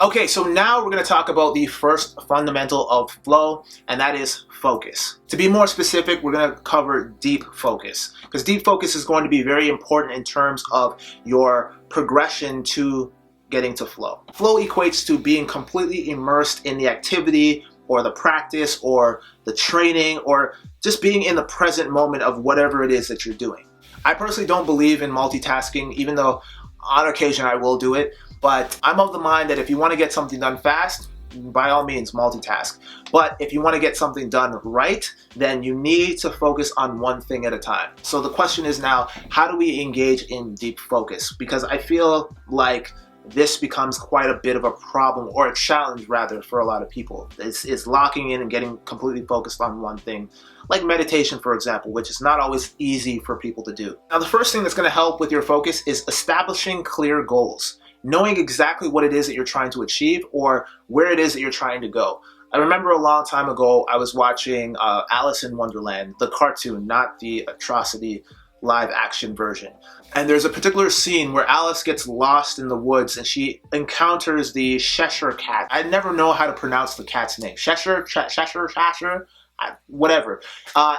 Okay, so now we're going to talk about the first fundamental of flow, and that is focus. To be more specific, we're going to cover deep focus, because deep focus is going to be very important in terms of your progression to getting to flow. Flow equates to being completely immersed in the activity or the practice or the training or just being in the present moment of whatever it is that you're doing. I personally don't believe in multitasking, even though on occasion I will do it. But I'm of the mind that if you want to get something done fast, by all means multitask. But if you want to get something done right, then you need to focus on one thing at a time. So the question is now, how do we engage in deep focus? Because I feel like this becomes quite a bit of a problem, or a challenge rather, for a lot of people. It's locking in and getting completely focused on one thing, like meditation, for example, which is not always easy for people to do. Now, the first thing that's going to help with your focus is establishing clear goals. Knowing exactly what it is that you're trying to achieve or where it is that you're trying to go. I remember a long time ago, I was watching Alice in Wonderland, the cartoon, not the atrocity live action version. And there's a particular scene where Alice gets lost in the woods and she encounters the Cheshire cat. I never know how to pronounce the cat's name. Cheshire, whatever.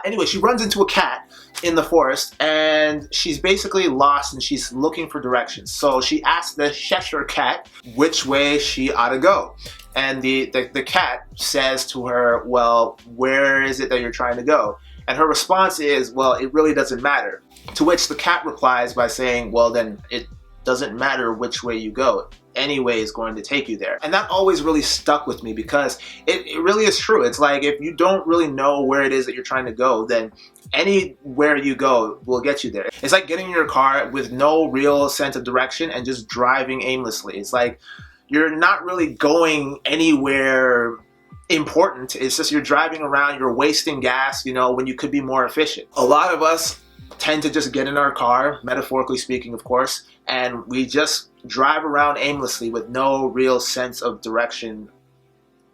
Anyway, she runs into a cat in the forest and she's basically lost and she's looking for directions. So she asks the Cheshire cat which way she ought to go. And the cat says to her, well, where is it that you're trying to go? And her response is, well, it really doesn't matter. To which the cat replies by saying, well, then it doesn't matter which way you go. Any way is going to take you there. And that always really stuck with me because it really is true. It's like if you don't really know where it is that you're trying to go, then anywhere you go will get you there. It's like getting in your car with no real sense of direction and just driving aimlessly. It's like you're not really going anywhere important. It's just you're driving around, you're wasting gas, when you could be more efficient. A lot of us tend to just get in our car, metaphorically speaking, of course, and we just drive around aimlessly with no real sense of direction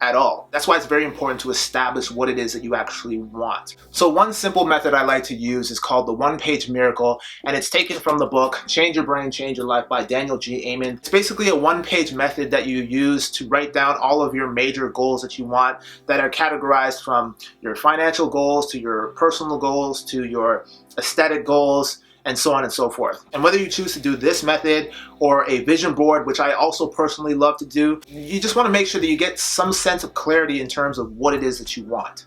at all. That's why it's very important to establish what it is that you actually want. So one simple method I like to use is called the one-page miracle, and it's taken from the book Change Your Brain, Change Your Life by Daniel G. Amen. It's basically a one-page method that you use to write down all of your major goals that you want, that are categorized from your financial goals to your personal goals to your aesthetic goals, and so on and so forth. And whether you choose to do this method or a vision board, which I also personally love to do, you just want to make sure that you get some sense of clarity in terms of what it is that you want.